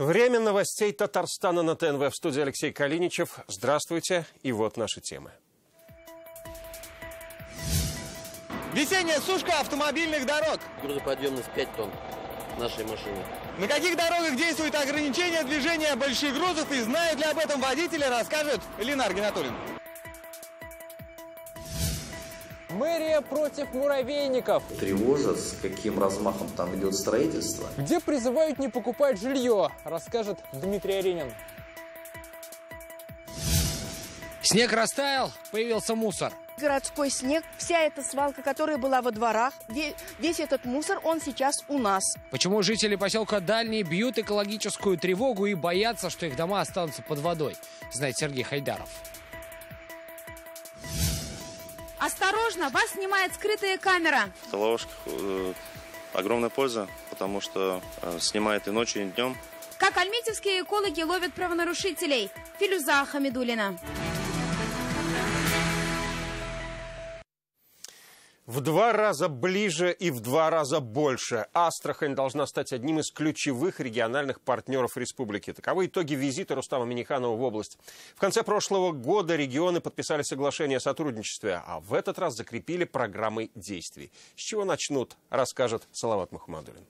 Время новостей Татарстана на ТНВ. В студии Алексей Калиничев. Здравствуйте. И вот наши темы. Весенняя сушка автомобильных дорог. Грузоподъемность 5 тонн нашей машины. На каких дорогах действует ограничение движения больших грузов и знают ли об этом водители, расскажет Ленар Гинатуллин. Мэрия против муравейников. Тревожат, с каким размахом там идет строительство. Где призывают не покупать жилье, расскажет Дмитрий Аренин. Снег растаял, появился мусор. Городской снег, вся эта свалка, которая была во дворах, весь этот мусор, он сейчас у нас. Почему жители поселка Дальний бьют экологическую тревогу и боятся, что их дома останутся под водой, знает Сергей Хайдаров. Осторожно, вас снимает скрытая камера. В ловушках огромная польза, потому что снимает и ночью, и днем. Как альметьевские экологи ловят правонарушителей. Филюза Хамидуллина. В 2 раза ближе и в 2 раза больше. Астрахань должна стать одним из ключевых региональных партнеров республики. Таковы итоги визита Рустама Минниханова в область. В конце прошлого года регионы подписали соглашение о сотрудничестве, а в этот раз закрепили программы действий. С чего начнут, расскажет Салават Мухаммадуллин.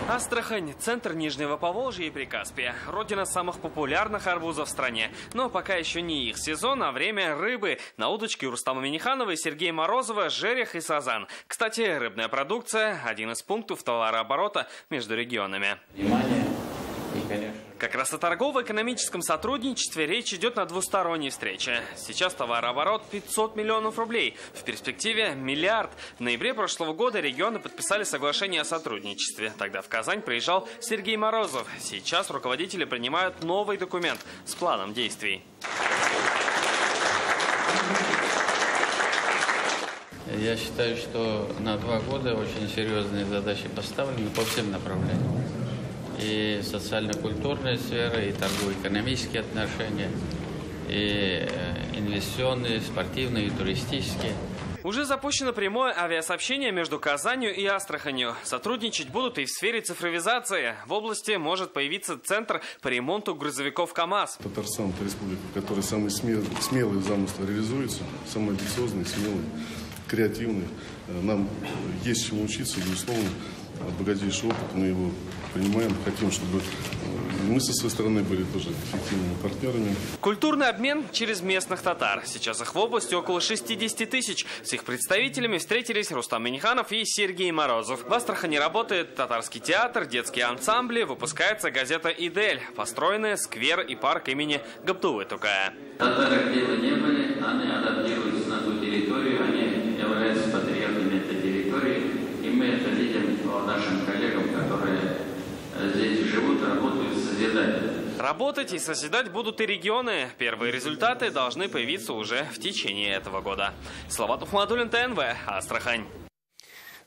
Астрахань – центр Нижнего Поволжья и Прикаспия. Родина самых популярных арбузов в стране. Но пока еще не их сезон, а время рыбы. На удочке у Рустама Минниханова и Сергея Морозова – жерех и сазан. Кстати, рыбная продукция – один из пунктов товарооборота между регионами. Внимание и, конечно... Как раз о торгово-экономическом сотрудничестве речь идет на двусторонней встрече. Сейчас товарооборот 500 миллионов рублей. В перспективе – 1 миллиард. В ноябре прошлого года регионы подписали соглашение о сотрудничестве. Тогда в Казань приезжал Сергей Морозов. Сейчас руководители принимают новый документ с планом действий. Я считаю, что на 2 года очень серьезные задачи поставлены по всем направлениям. И социально-культурная сфера, и торгово-экономические отношения, и инвестиционные, спортивные, и туристические. Уже запущено прямое авиасообщение между Казанью и Астраханью. Сотрудничать будут и в сфере цифровизации. В области может появиться центр по ремонту грузовиков КАМАЗ. Татарстан – это республика, в которой самые смелые замыслы реализуются, самые амбициозные, смелые, креативные. Нам есть чему учиться, безусловно, богатейший опыт, мы его понимаем, хотим, чтобы мы со своей стороны были тоже эффективными партнерами. Культурный обмен через местных татар. Сейчас их в области около 60 тысяч. С их представителями встретились Рустам Минниханов и Сергей Морозов. В Астрахани работает татарский театр, детские ансамбли, выпускается газета «Идель», построенная сквер и парк имени Габдуллы Тукая. Татары где бы не были, они адаптируются на ту территорию, они являются патриотами этой территории. И мы это видим по нашим коллегам, которые здесь живут, работают, созидают. Работать и созидать будут и регионы. Первые результаты должны появиться уже в течение этого года. Салават Мухаммадуллин, ТНВ, Астрахань.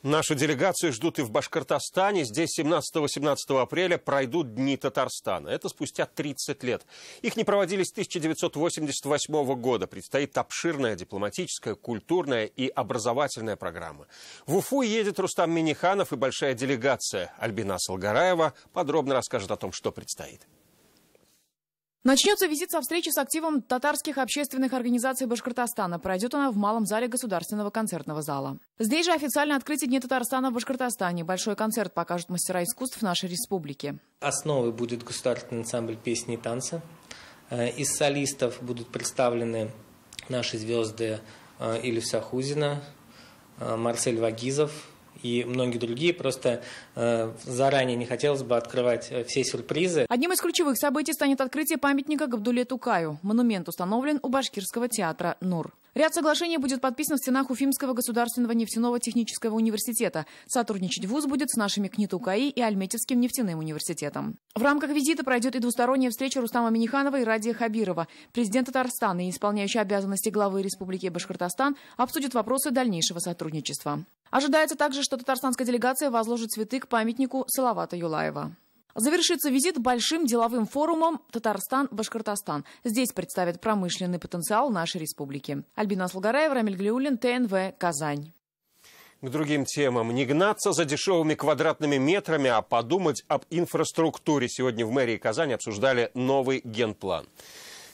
Нашу делегацию ждут и в Башкортостане. Здесь 17-18 апреля пройдут Дни Татарстана. Это спустя 30 лет. Их не проводили с 1988 года. Предстоит обширная дипломатическая, культурная и образовательная программа. В Уфу едет Рустам Минниханов и большая делегация. Альбина Салгараева подробно расскажет о том, что предстоит. Начнется визит со встречи с активом татарских общественных организаций Башкортостана. Пройдет она в малом зале Государственного концертного зала. Здесь же официально открытие Дней Татарстана в Башкортостане. Большой концерт покажут мастера искусств нашей республики. Основой будет государственный ансамбль песни и танца. Из солистов будут представлены наши звезды Ильф Сахузина, Марсель Вагизов и многие другие. Просто заранее не хотелось бы открывать все сюрпризы. Одним из ключевых событий станет открытие памятника Габдулле Тукаю. Монумент установлен у башкирского театра «Нур». Ряд соглашений будет подписан в стенах Уфимского государственного нефтяного технического университета. Сотрудничать вуз будет с нашими КНИТ-УКАИ и Альметьевским нефтяным университетом. В рамках визита пройдет и двусторонняя встреча Рустама Минниханова и Радия Хабирова. Президент Татарстана и исполняющий обязанности главы Республики Башкортостан обсудят вопросы дальнейшего сотрудничества. Ожидается также, что татарстанская делегация возложит цветы к памятнику Салавата Юлаева. Завершится визит большим деловым форумом «Татарстан-Башкортостан». Здесь представят промышленный потенциал нашей республики. Альбина Салгараева, Рамиль Галиуллин, ТНВ, Казань. К другим темам. Не гнаться за дешевыми квадратными метрами, а подумать об инфраструктуре. Сегодня в мэрии Казани обсуждали новый генплан.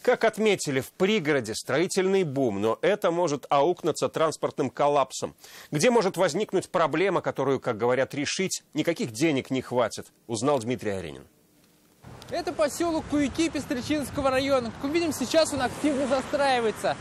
Как отметили, в пригороде строительный бум, но это может аукнуться транспортным коллапсом. Где может возникнуть проблема, которую, как говорят, решить никаких денег не хватит, узнал Дмитрий Аренин. Это поселок Куйки Пестричинского района. Как видим, сейчас он активно застраивается.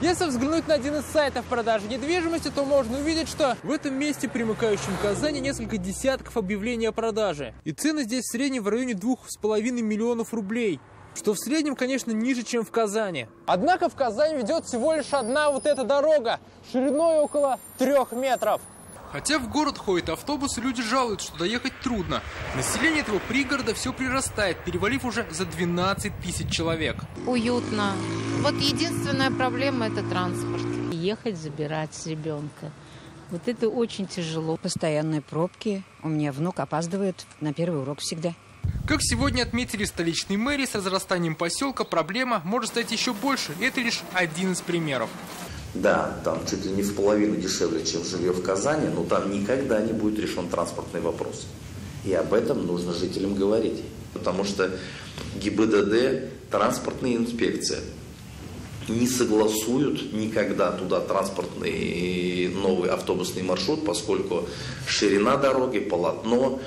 Если взглянуть на один из сайтов продажи недвижимости, то можно увидеть, что в этом месте, примыкающем к Казани, несколько десятков объявлений о продаже. И цены здесь в среднем в районе 2,5 миллионов рублей. Что в среднем, конечно, ниже, чем в Казани. Однако в Казань ведет всего лишь одна вот эта дорога, шириной около 3 метров. Хотя в город ходят автобусы, люди жалуются, что доехать трудно. Население этого пригорода все прирастает, перевалив уже за 12 тысяч человек. Уютно. Вот единственная проблема – это транспорт. Ехать, забирать с ребенка. Вот это очень тяжело. Постоянные пробки. У меня внук опаздывает на первый урок всегда. Как сегодня отметили в столичной мэрии, с разрастанием поселка проблема может стать еще больше. Это лишь один из примеров. Да, там чуть ли не в половину дешевле, чем жилье в Казани, но там никогда не будет решен транспортный вопрос. И об этом нужно жителям говорить. Потому что ГИБДД, транспортная инспекция не согласуют никогда туда транспортный новый автобусный маршрут, поскольку ширина дороги, полотно,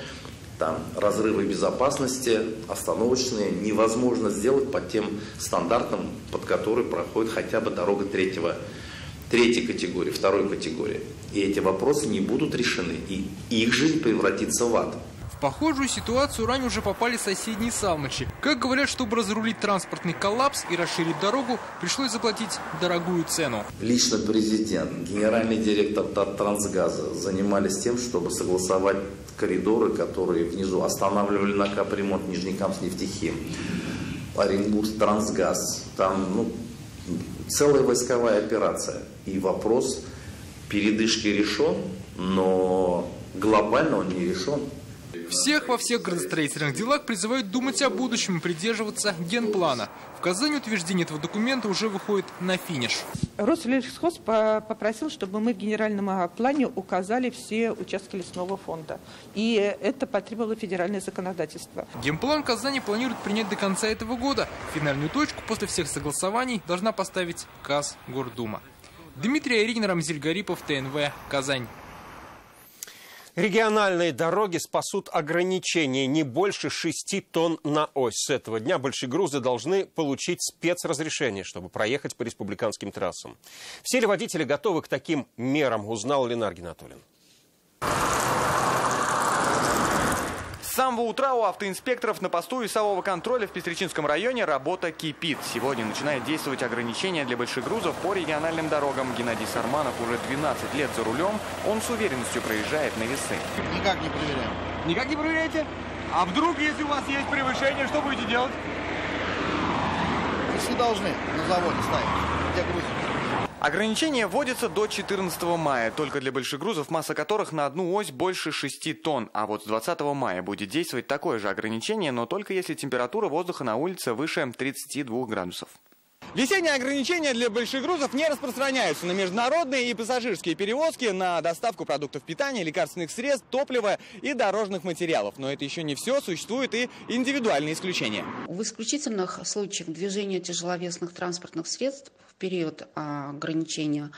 там разрывы безопасности, остановочные невозможно сделать по тем стандартам, под которые проходит хотя бы дорога третьей категории, второй категории. И эти вопросы не будут решены, и их жизнь превратится в ад. В похожую ситуацию ранее уже попали соседние Салмачи. Как говорят, чтобы разрулить транспортный коллапс и расширить дорогу, пришлось заплатить дорогую цену. Лично президент, генеральный директор Таттрансгаза занимались тем, чтобы согласовать коридоры, которые внизу останавливали на капремонт Нижнекамск-Нефтехим, Оренбург-Трансгаз. Там целая войсковая операция. И вопрос передышки решен, но глобально он не решен. Всех во всех градостроительных делах призывают думать о будущем и придерживаться генплана. В Казани утверждение этого документа уже выходит на финиш. Рослесхоз попросил, чтобы мы в генеральном плане указали все участки лесного фонда. И это потребовало федеральное законодательство. Генплан Казани планирует принять до конца этого года. Финальную точку после всех согласований должна поставить Казгордума. Дмитрий Аренин, Рамзиль Гарипов, ТНВ, Казань. Региональные дороги спасут ограничения не больше 6 тонн на ось. С этого дня большегрузы должны получить спецразрешение, чтобы проехать по республиканским трассам. Все ли водители готовы к таким мерам, узнал Ленар Гинатуллин. С самого утра у автоинспекторов на посту весового контроля в Пестричинском районе работа кипит. Сегодня начинает действовать ограничения для большегрузов по региональным дорогам. Геннадий Сарманов уже 12 лет за рулем. Он с уверенностью проезжает на весы. Никак не проверяем. Никак не проверяете? А вдруг, если у вас есть превышение, что будете делать? Весы должны на заводе ставить. Где грузим? Ограничения вводятся до 14 мая, только для большегрузов, масса которых на одну ось больше 6 тонн. А вот с 20 мая будет действовать такое же ограничение, но только если температура воздуха на улице выше 32 градусов. Весенние ограничения для большегрузов не распространяются на международные и пассажирские перевозки, на доставку продуктов питания, лекарственных средств, топлива и дорожных материалов. Но это еще не все, существуют и индивидуальные исключения. В исключительных случаях движения тяжеловесных транспортных средств в период ограничения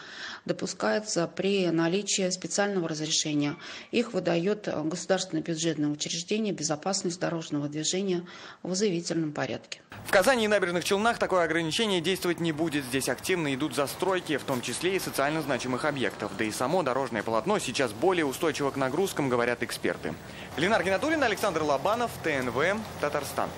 допускается при наличии специального разрешения. Их выдает государственное бюджетное учреждение «Безопасность дорожного движения» в заявительном порядке. В Казани и Набережных Челнах такое ограничение действовать не будет. Здесь активно идут застройки, в том числе и социально значимых объектов. Да и само дорожное полотно сейчас более устойчиво к нагрузкам, говорят эксперты. Ленар Гинатуллин, Александр Лобанов, ТНВ, Татарстан.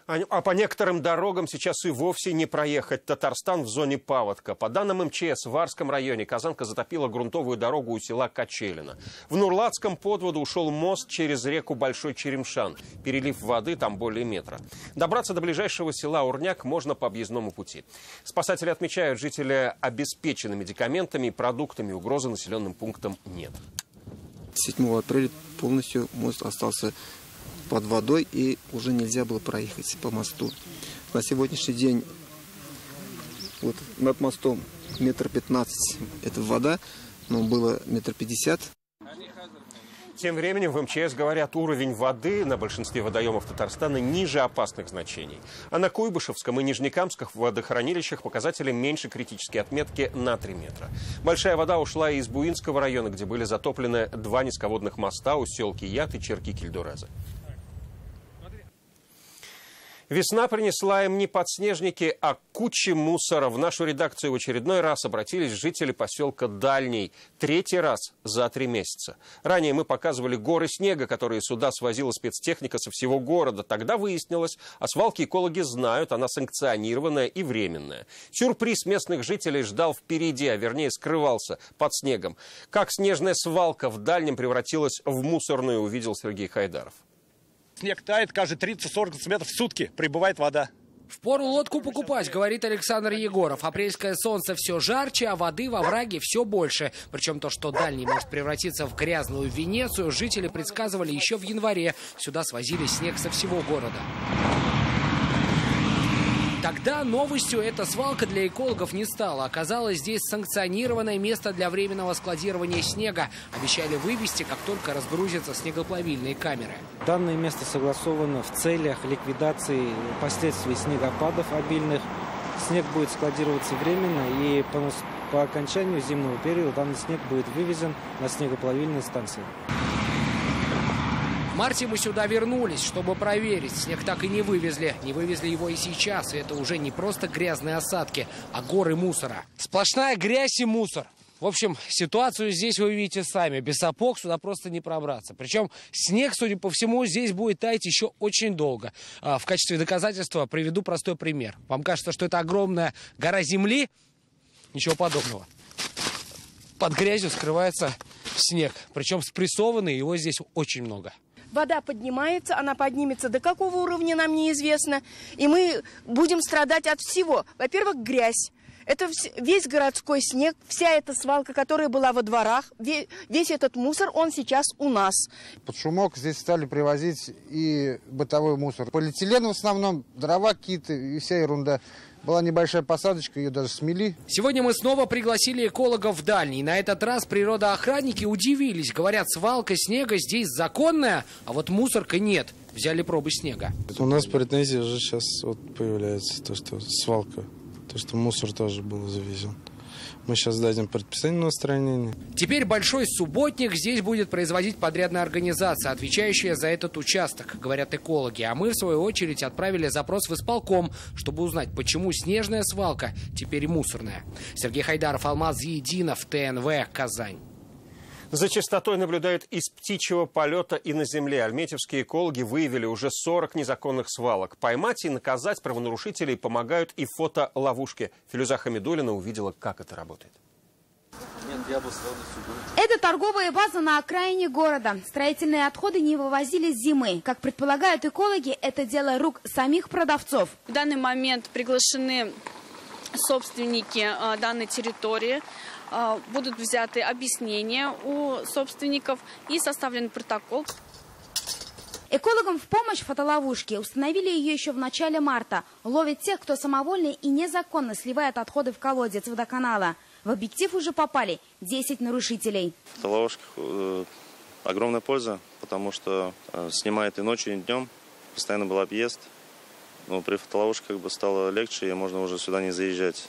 А по некоторым дорогам сейчас и вовсе не проехать. Татарстан в зоне паводка. По данным МЧС, в Арском районе Казанка затопила грунтовую дорогу у села Качелино. В Нурлатском под воду ушел мост через реку Большой Черемшан. Перелив воды там более метра. Добраться до ближайшего села Урняк можно по объездному пути. Спасатели отмечают, жители обеспечены медикаментами и продуктами. Угрозы населенным пунктам нет. 7 апреля полностью мост остался под водой, и уже нельзя было проехать по мосту. На сегодняшний день вот над мостом 1,15 м это вода, но было 1,50 м. Тем временем в МЧС говорят, уровень воды на большинстве водоемов Татарстана ниже опасных значений. А на Куйбышевском и Нижнекамских водохранилищах показатели меньше критической отметки на 3 метра. Большая вода ушла и из Буинского района, где были затоплены 2 низководных моста у селки Яд и черки Кильдураза. Весна принесла им не подснежники, а кучи мусора. В нашу редакцию в очередной раз обратились жители поселка Дальний. 3-й раз за 3 месяца. Ранее мы показывали горы снега, которые сюда свозила спецтехника со всего города. Тогда выяснилось, о свалке экологи знают, она санкционированная и временная. Сюрприз местных жителей ждал впереди, а вернее скрывался под снегом. Как снежная свалка в Дальнем превратилась в мусорную, увидел Сергей Хайдаров. Снег тает, каждые 30-40 сантиметров в сутки прибывает вода. Впору лодку покупать, говорит Александр Егоров. Апрельское солнце все жарче, а воды во враге все больше. Причем то, что Дальний может превратиться в грязную Венецию, жители предсказывали еще в январе. Сюда свозили снег со всего города. Тогда новостью эта свалка для экологов не стала. Оказалось, здесь санкционированное место для временного складирования снега. Обещали вывести, как только разгрузятся снегоплавильные камеры. Данное место согласовано в целях ликвидации последствий снегопадов обильных. Снег будет складироваться временно, и по окончанию зимнего периода данный снег будет вывезен на снегоплавильные станции. В марте мы сюда вернулись, чтобы проверить. Снег так и не вывезли. Не вывезли его и сейчас. И это уже не просто грязные осадки, а горы мусора. Сплошная грязь и мусор. В общем, ситуацию здесь вы видите сами. Без сапог сюда просто не пробраться. Причем снег, судя по всему, здесь будет таять еще очень долго. В качестве доказательства приведу простой пример. Вам кажется, что это огромная гора земли? Ничего подобного. Под грязью скрывается снег. Причем спрессованный, его здесь очень много. Вода поднимается, она поднимется до какого уровня, нам неизвестно. И мы будем страдать от всего. Во-первых, грязь. Это весь городской снег, вся эта свалка, которая была во дворах, весь этот мусор, он сейчас у нас. Под шумок здесь стали привозить и бытовой мусор. Полиэтилен в основном, дрова какие-то и вся ерунда. Была небольшая посадочка, ее даже смели. Сегодня мы снова пригласили экологов в Дальний. На этот раз природоохранники удивились. Говорят, свалка снега здесь законная, а вот мусорка нет. Взяли пробы снега. У нас претензии уже сейчас вот появляется, то, что свалка, то, что мусор тоже был завезен. Мы сейчас дадим предписание на устранение. Теперь большой субботник здесь будет производить подрядная организация, отвечающая за этот участок, говорят экологи. А мы, в свою очередь, отправили запрос в исполком, чтобы узнать, почему снежная свалка теперь мусорная. Сергей Хайдаров, Алмаз Зиединов, ТНВ, Казань. За частотой наблюдают из птичьего полета и на земле. Альметьевские экологи выявили уже 40 незаконных свалок. Поймать и наказать правонарушителей помогают и фотоловушки. Филюза Хамидуллина увидела, как это работает. Это торговая база на окраине города. Строительные отходы не вывозили с зимы. Как предполагают экологи, это дело рук самих продавцов. В данный момент приглашены собственники данной территории. Будут взяты объяснения у собственников и составлен протокол. Экологам в помощь фотоловушки. Установили ее еще в начале марта. Ловят тех, кто самовольно и незаконно сливает отходы в колодец водоканала. В объектив уже попали 10 нарушителей. В фотоловушках огромная польза, потому что снимает и ночью, и днем. Постоянно был объезд. Но при фотоловушке как бы стало легче, и можно уже сюда не заезжать.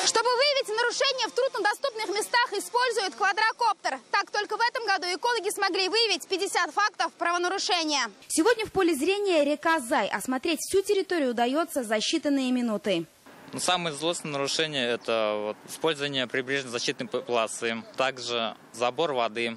Чтобы выявить нарушения в труднодоступных местах, используют квадрокоптер. Так, только в этом году экологи смогли выявить 50 фактов правонарушения. Сегодня в поле зрения река Зай. Осмотреть всю территорию удается за считанные минуты. Самые злостные нарушения – это использование прибрежной защитной полосы, также забор воды,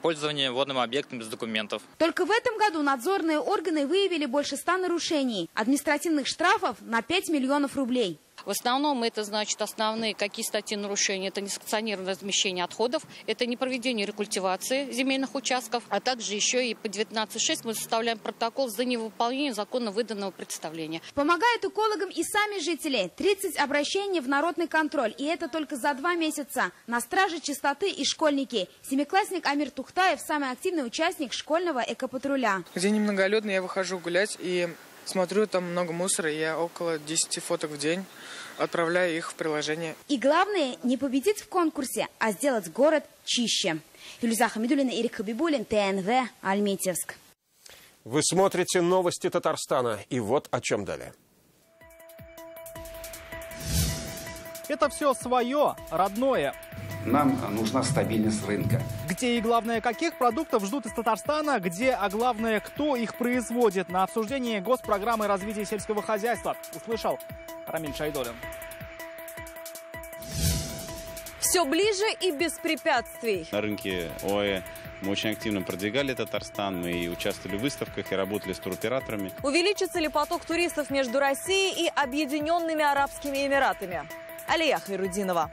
пользование водным объектом без документов. Только в этом году надзорные органы выявили больше 100 нарушений. Административных штрафов на 5 миллионов рублей. В основном это, значит, основные какие статьи нарушения. Это несанкционированное размещение отходов, это непроведение рекультивации земельных участков, а также еще и по 19.6 мы составляем протокол за невыполнение законно выданного представления. Помогают экологам и сами жители. 30 обращений в народный контроль. И это только за 2 месяца. На страже чистоты и школьники. Семиклассник Амир Тухтаев – самый активный участник школьного экопатруля. Где немноголюдно, я выхожу гулять и Смотрю, там много мусора, и я около 10 фоток в день отправляю их в приложение. И главное, не победить в конкурсе, а сделать город чище. Филюза Хамидуллина, Ирик Хабибуллин, ТНВ, Альметьевск. Вы смотрите новости Татарстана. И вот о чем далее. Это все свое, родное. Нам нужна стабильность рынка. Где и главное, каких продуктов ждут из Татарстана, где, а главное, кто их производит. На обсуждении госпрограммы развития сельского хозяйства услышал Рамиль Шайдолин. Все ближе и без препятствий. На рынке ОАЭ мы очень активно продвигали Татарстан, мы и участвовали в выставках, и работали с туроператорами. Увеличится ли поток туристов между Россией и Объединенными Арабскими Эмиратами? Алия Хайрудинова.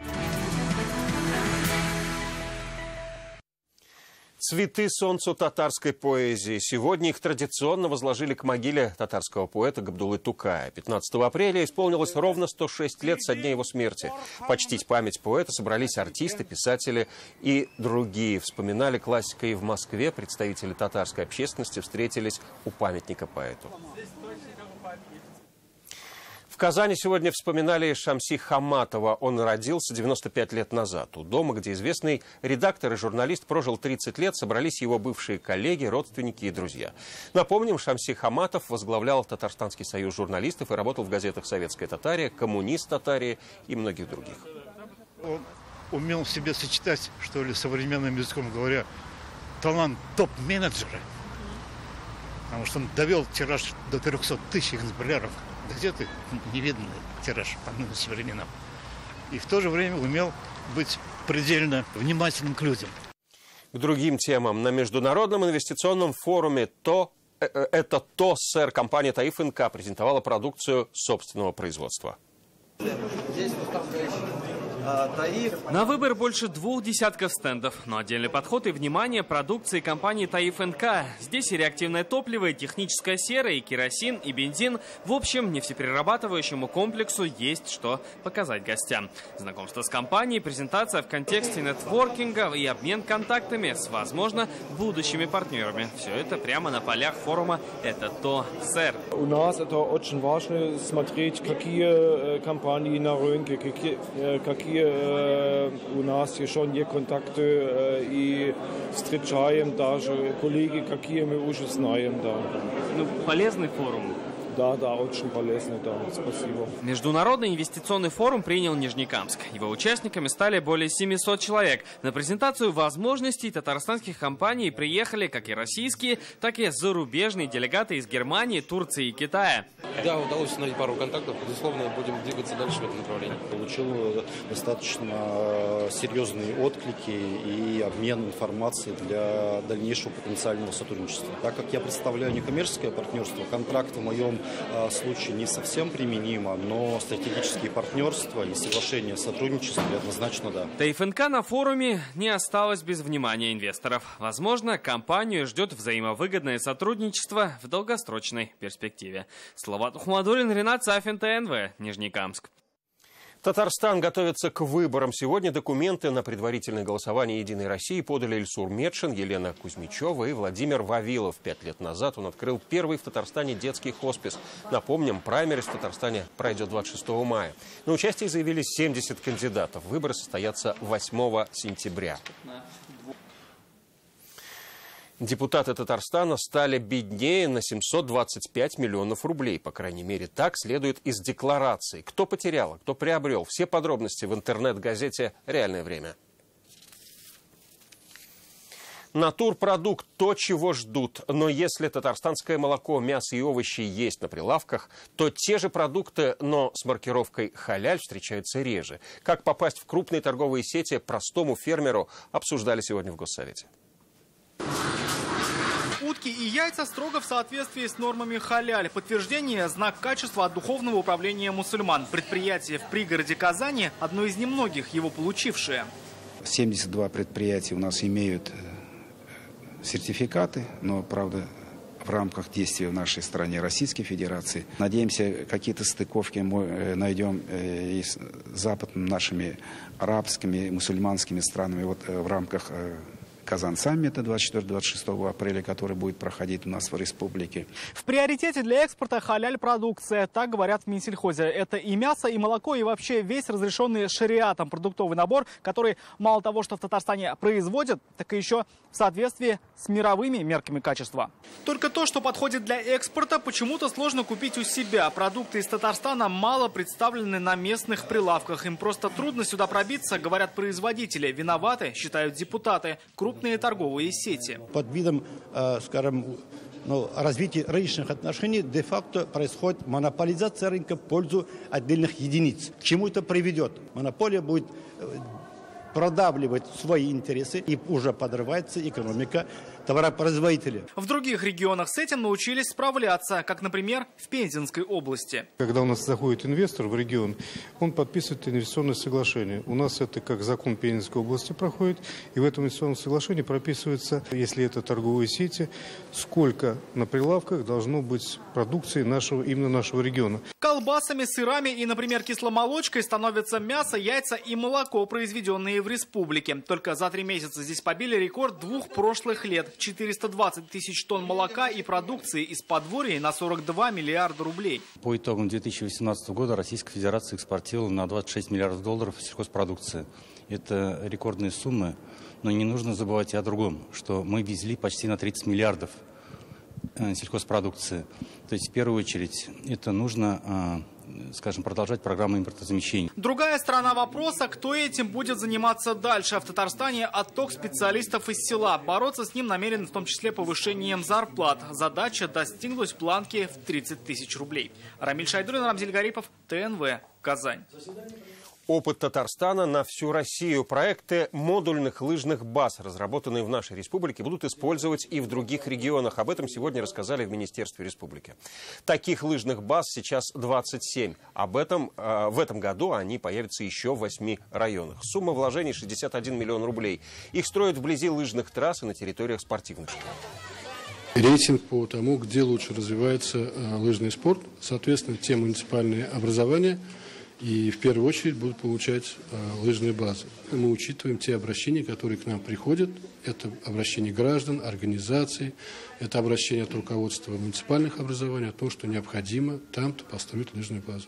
Цветы солнцу татарской поэзии. Сегодня их традиционно возложили к могиле татарского поэта Габдуллы Тукая. 15 апреля исполнилось ровно 106 лет со дня его смерти. Почтить память поэта собрались артисты, писатели и другие. Вспоминали классика и в Москве. Представители татарской общественности встретились у памятника поэту. В Казани сегодня вспоминали Шамси Хаматова. Он родился 95 лет назад. У дома, где известный редактор и журналист прожил 30 лет, собрались его бывшие коллеги, родственники и друзья. Напомним, Шамси Хаматов возглавлял Татарстанский союз журналистов и работал в газетах «Советская Татария», «Коммунист Татарии» и многих других. Он умел в себе сочетать, что ли, современным языком говоря, талант топ-менеджера. Потому что он довел тираж до 300 тысяч экземпляров. Газеты невиданный тираж по нынешним временам. И в то же время умел быть предельно внимательным к людям. К другим темам. На Международном инвестиционном форуме ТОСР компания Таиф НК презентовала продукцию собственного производства. Здесь На выбор больше 2 десятков стендов, но отдельный подход и внимание продукции компании Таиф НК. Здесь и реактивное топливо, и техническая сера, и керосин, и бензин. В общем, нефтеперерабатывающему комплексу есть что показать гостям. Знакомство с компанией, презентация в контексте нетворкинга и обмен контактами с, возможно, будущими партнерами. Все это прямо на полях форума «Это то, сэр». У нас это очень важно смотреть, какие компании на рынке, какие у нас еще не контакты, и встречаем даже коллеги, какие мы уже знаем. Да. Ну, полезный форум. Да, очень полезно, да, спасибо. Международный инвестиционный форум принял Нижнекамск. Его участниками стали более 700 человек. На презентацию возможностей татарстанских компаний приехали как и российские, так и зарубежные делегаты из Германии, Турции и Китая. Да, удалось установить пару контактов. Безусловно, будем двигаться дальше в этом направлении. Получил достаточно серьезные отклики и обмен информацией для дальнейшего потенциального сотрудничества. Так как я представляю некоммерческое партнерство, контракт в моем случае не совсем применимо, но стратегические партнерства и соглашения о сотрудничестве однозначно да. Таиф НК на форуме не осталось без внимания инвесторов. Возможно, компанию ждет взаимовыгодное сотрудничество в долгосрочной перспективе. Салават Ухмадуллин, Ренат Сафин, ТНВ, Нижнекамск. Татарстан готовится к выборам. Сегодня документы на предварительное голосование «Единой России» подали Ильсур Медшин, Елена Кузьмичева и Владимир Вавилов. 5 лет назад он открыл первый в Татарстане детский хоспис. Напомним, праймериз в Татарстане пройдет 26 мая. На участие заявились 70 кандидатов. Выборы состоятся 8 сентября. Депутаты Татарстана стали беднее на 725 миллионов рублей. По крайней мере, так следует из декларации. Кто потерял, кто приобрел. Все подробности в интернет-газете «Реальное время». Натурпродукт – то, чего ждут. Но если татарстанское молоко, мясо и овощи есть на прилавках, то те же продукты, но с маркировкой «халяль» встречаются реже. Как попасть в крупные торговые сети простому фермеру, обсуждали сегодня в Госсовете. Утки и яйца строго в соответствии с нормами халяль. Подтверждение – знак качества от Духовного управления мусульман. Предприятие в пригороде Казани – одно из немногих его получившее. 72 предприятия у нас имеют сертификаты, но, правда, в рамках действия в нашей стране Российской Федерации. Надеемся, какие-то стыковки мы найдем и с западными нашими арабскими, мусульманскими странами вот в рамках Казан-саммита 24-26 апреля, который будет проходить у нас в республике. В приоритете для экспорта халяль-продукция, так говорят в Минсельхозе. Это и мясо, и молоко, и вообще весь разрешенный шариатом продуктовый набор, который мало того, что в Татарстане производят, так и еще в соответствии с мировыми мерками качества. Только то, что подходит для экспорта, почему-то сложно купить у себя. Продукты из Татарстана мало представлены на местных прилавках. Им просто трудно сюда пробиться, говорят производители. Виноваты, считают депутаты, крупные торговые сети. Под видом, скажем, развития рыночных отношений де-факто происходит монополизация рынка в пользу отдельных единиц. К чему это приведет? Монополия будет продавливать свои интересы, и уже подрывается экономика товаропроизводителей. В других регионах с этим научились справляться, как, например, в Пензенской области. Когда у нас заходит инвестор в регион, он подписывает инвестиционное соглашение. У нас это как закон Пензенской области проходит, и в этом инвестиционном соглашении прописывается, если это торговые сети, сколько на прилавках должно быть продукции именно нашего региона. Колбасами, сырами и, например, кисломолочкой становятся мясо, яйца и молоко, произведенные в республике. Только за 3 месяца здесь побили рекорд 2 прошлых лет. 420 тысяч тонн молока и продукции из подворья на 42 миллиарда рублей. По итогам 2018 года Российская Федерация экспортировала на 26 миллиардов долларов сельхозпродукции. Это рекордные суммы, но не нужно забывать и о другом, что мы везли почти на 30 миллиардов сельхозпродукции. То есть в первую очередь это нужно, скажем, продолжать программу импортозамещения. Другая сторона вопроса, кто этим будет заниматься дальше. В Татарстане отток специалистов из села. Бороться с ним намерен в том числе повышением зарплат. Задача достигнуть планки в 30 тысяч рублей. Рамиль Шайдулин, Рамзиль Гарипов, ТНВ, Казань. Опыт Татарстана на всю Россию. Проекты модульных лыжных баз, разработанные в нашей республике, будут использовать и в других регионах. Об этом сегодня рассказали в Министерстве республики. Таких лыжных баз сейчас 27. В этом году они появятся еще в 8 районах. Сумма вложений 61 миллион рублей. Их строят вблизи лыжных трасс и на территориях спортивных школ. Рейтинг по тому, где лучше развивается лыжный спорт. Соответственно, те муниципальные образования и в первую очередь будут получать лыжные базы. Мы учитываем те обращения, которые к нам приходят. Это обращения граждан, организаций, это обращение от руководства муниципальных образований о том, что необходимо там-то построить лыжную базу.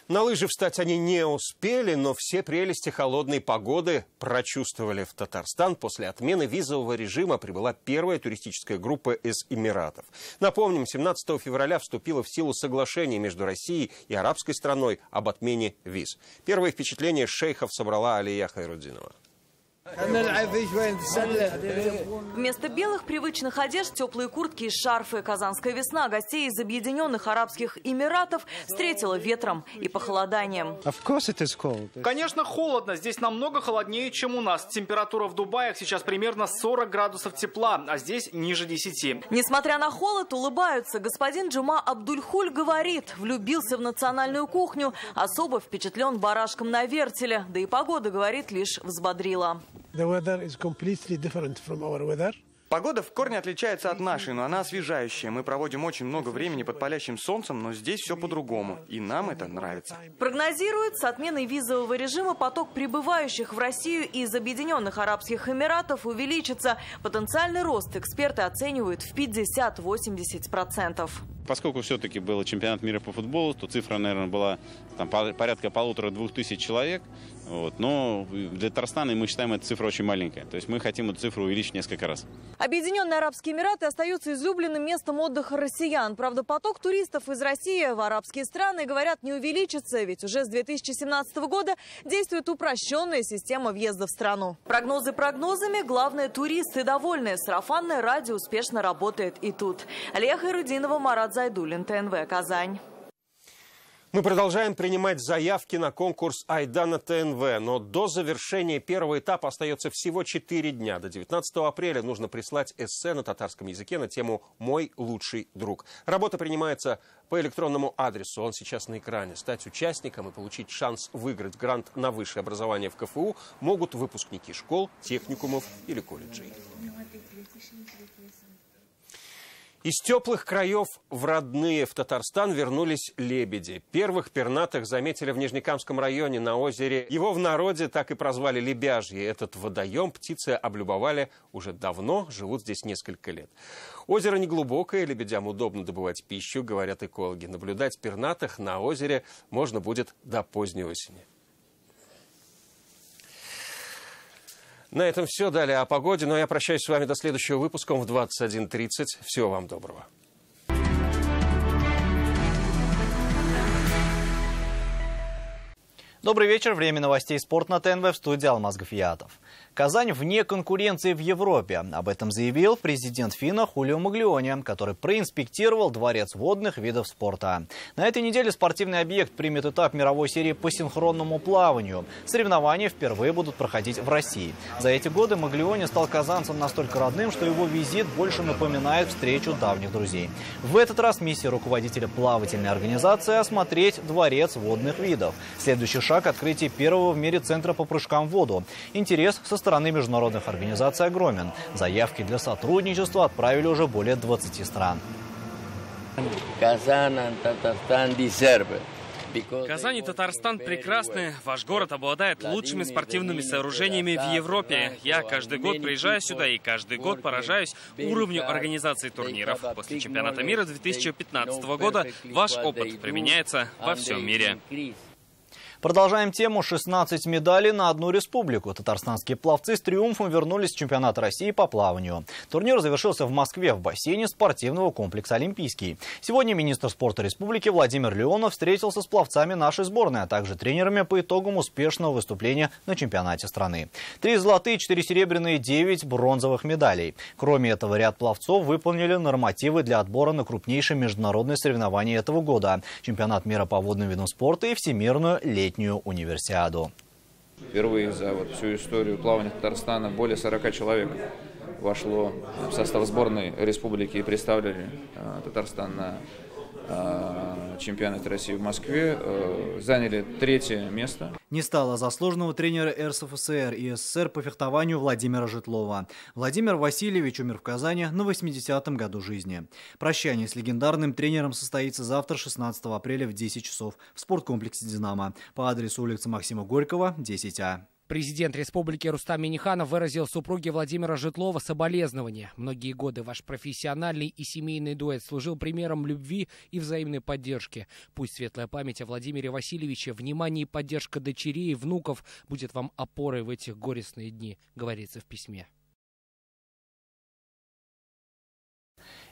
На лыжи встать они не успели, но все прелести холодной погоды прочувствовали. В Татарстан после отмены визового режима прибыла первая туристическая группа из Эмиратов. Напомним, 17 февраля вступило в силу соглашение между Россией и арабской страной об отмене виз. Первое впечатление шейхов собрала Алия Хайрудинова. Вместо белых привычных одежд теплые куртки и шарфы. Казанская весна гостей из Объединенных Арабских Эмиратов встретила ветром и похолоданием. Конечно, холодно. Здесь намного холоднее, чем у нас. Температура в Дубае сейчас примерно 40 градусов тепла, а здесь ниже 10. Несмотря на холод, улыбаются. Господин Джума Абдульхуль говорит, влюбился в национальную кухню, особо впечатлен барашком на вертеле. Да и погода, говорит, лишь взбодрила. Погода в корне отличается от нашей, но она освежающая. Мы проводим очень много времени под палящим солнцем, но здесь все по-другому. И нам это нравится. Прогнозируют, с отменой визового режима поток прибывающих в Россию из Объединенных Арабских Эмиратов увеличится. Потенциальный рост эксперты оценивают в 50-80%. Поскольку все-таки был чемпионат мира по футболу, то цифра, наверное, была там, порядка 1500-2000 человек. Вот. Но для Татарстана мы считаем, эта цифра очень маленькая. То есть мы хотим эту цифру увеличить несколько раз. Объединенные Арабские Эмираты остаются излюбленным местом отдыха россиян. Правда, поток туристов из России в арабские страны, говорят, не увеличится. Ведь уже с 2017 года действует упрощенная система въезда в страну. Прогнозы прогнозами, главное, туристы довольны. Сарафанное радио успешно работает и тут. Алия Хайрудинова, Марат Зайдуллин, ТНВ, Казань. Мы продолжаем принимать заявки на конкурс «Айдана ТНВ», но до завершения первого этапа остается всего 4 дня. До 19 апреля нужно прислать эссе на татарском языке на тему «Мой лучший друг». Работа принимается по электронному адресу, он сейчас на экране. Стать участником и получить шанс выиграть грант на высшее образование в КФУ могут выпускники школ, техникумов или колледжей. Из теплых краев в родные в Татарстан вернулись лебеди. Первых пернатых заметили в Нижнекамском районе на озере. Его в народе так и прозвали Лебяжье. Этот водоем птицы облюбовали уже давно, живут здесь несколько лет. Озеро неглубокое, лебедям удобно добывать пищу, говорят экологи. Наблюдать пернатых на озере можно будет до поздней осени. На этом все. Далее о погоде. Но я прощаюсь с вами до следующего выпуска в 21:30. Всего вам доброго. Добрый вечер. Время новостей «Спорт» на ТНВ, в студии Алмаз Гафиятов. Казань вне конкуренции в Европе. Об этом заявил президент ФИНА Хулио Маглиони, который проинспектировал дворец водных видов спорта. На этой неделе спортивный объект примет этап мировой серии по синхронному плаванию. Соревнования впервые будут проходить в России. За эти годы Маглиони стал казанцам настолько родным, что его визит больше напоминает встречу давних друзей. В этот раз миссия руководителя плавательной организации – осмотреть дворец водных видов. Следующий шаг – открытие первого в мире центра по прыжкам в воду. Интерес со стороны международных организаций огромен. Заявки для сотрудничества отправили уже более 20 стран. Казань и Татарстан прекрасны. Ваш город обладает лучшими спортивными сооружениями в Европе. Я каждый год приезжаю сюда и каждый год поражаюсь уровню организации турниров. После чемпионата мира 2015 года ваш опыт применяется во всем мире. Продолжаем тему. 16 медалей на одну республику. Татарстанские пловцы с триумфом вернулись с чемпионата России по плаванию. Турнир завершился в Москве в бассейне спортивного комплекса «Олимпийский». Сегодня министр спорта республики Владимир Леонов встретился с пловцами нашей сборной, а также тренерами по итогам успешного выступления на чемпионате страны. 3 золотые, 4 серебряные, 9 бронзовых медалей. Кроме этого, ряд пловцов выполнили нормативы для отбора на крупнейшие международные соревнования этого года – чемпионат мира по водным видам спорта и всемирную летнюю универсиаду. Впервые за всю историю плавания Татарстана более 40 человек вошло в состав сборной республики и представили Татарстан на чемпионате России в Москве, заняли 3-е место. Не стало заслуженного тренера РСФСР и СССР по фехтованию Владимира Житлова. Владимир Васильевич умер в Казани на 80-м году жизни. Прощание с легендарным тренером состоится завтра, 16 апреля в 10 часов в спорткомплексе «Динамо» по адресу улица Максима Горького, 10А. Президент республики Рустам Минниханов выразил супруге Владимира Житлова соболезнования. Многие годы ваш профессиональный и семейный дуэт служил примером любви и взаимной поддержки. Пусть светлая память о Владимире Васильевиче, внимание и поддержка дочерей и внуков будет вам опорой в этих горестные дни, говорится в письме.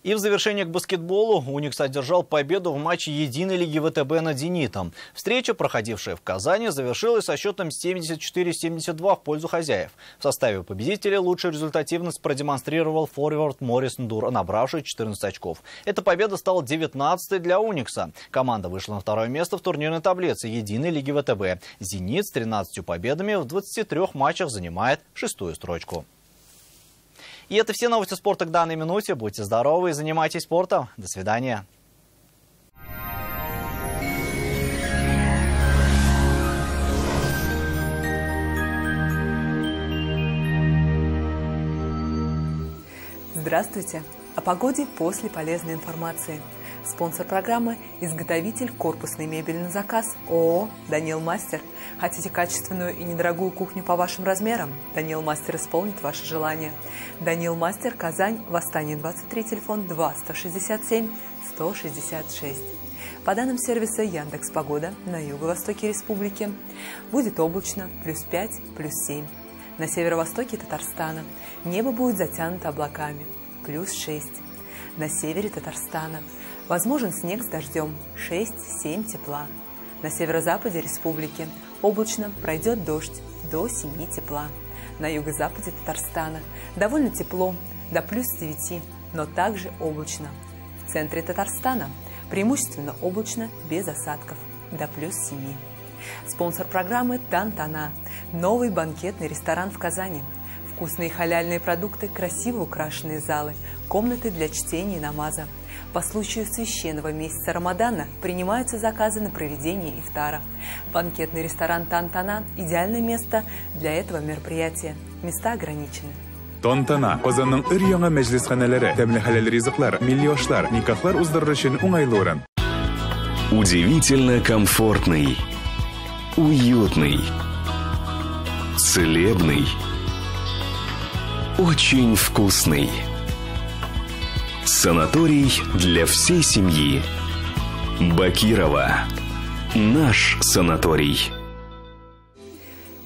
И в завершение к баскетболу «Уникс» одержал победу в матче единой лиги ВТБ над «Зенитом». Встреча, проходившая в Казани, завершилась со счетом 74-72 в пользу хозяев. В составе победителя лучшую результативность продемонстрировал форвард Морис Ндур, набравший 14 очков. Эта победа стала 19-й для «Уникса». Команда вышла на второе место в турнирной таблице единой лиги ВТБ. «Зенит» с 13 победами в 23 матчах занимает 6-ю строчку. И это все новости спорта к данной минуте. Будьте здоровы и занимайтесь спортом. До свидания. Здравствуйте. О погоде после полезной информации. Спонсор программы – изготовитель корпусной мебели на заказ ООО «Данил Мастер». Хотите качественную и недорогую кухню по вашим размерам? Данил Мастер исполнит ваше желание. Данил Мастер, Казань, Восстание 23, телефон 2-167-166. По данным сервиса Яндекс.Погода на юго-востоке республики будет облачно, +5, +7. На северо-востоке Татарстана небо будет затянуто облаками, +6. На севере Татарстана возможен снег с дождем, 6-7 тепла. На северо-западе республики облачно, пройдет дождь, до 7 тепла. На юго-западе Татарстана довольно тепло, до +9, но также облачно. В центре Татарстана преимущественно облачно, без осадков, до +7. Спонсор программы «Тан-Тана» – новый банкетный ресторан в Казани. Вкусные халяльные продукты, красиво украшенные залы, комнаты для чтения и намаза. По случаю священного месяца Рамадана принимаются заказы на проведение ифтара. Банкетный ресторан «Тан-Тана» – идеальное место для этого мероприятия. Места ограничены. Тонтана, Озанның өр-яңа мәҗлисханәләре, тәмле хәләл ризыклар, миллионлар, никахлар уздырыр өчен уңайлы урын. Удивительно комфортный, уютный, целебный, очень вкусный. Санаторий для всей семьи. Бакирова. Наш санаторий.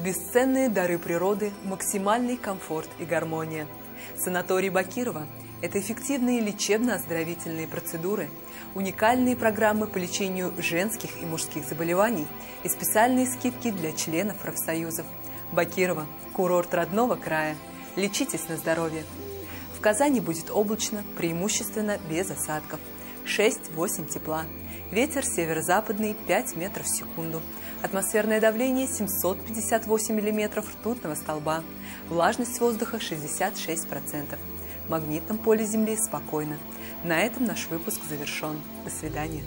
Бесценные дары природы, максимальный комфорт и гармония. Санаторий Бакирова – это эффективные лечебно-оздоровительные процедуры, уникальные программы по лечению женских и мужских заболеваний и специальные скидки для членов профсоюзов. Бакирова – курорт родного края. Лечитесь на здоровье. В Казани будет облачно, преимущественно без осадков. 6-8 тепла. Ветер северо-западный 5 метров в секунду. Атмосферное давление 758 миллиметров ртутного столба. Влажность воздуха 66%. В магнитном поле Земли спокойно. На этом наш выпуск завершен. До свидания.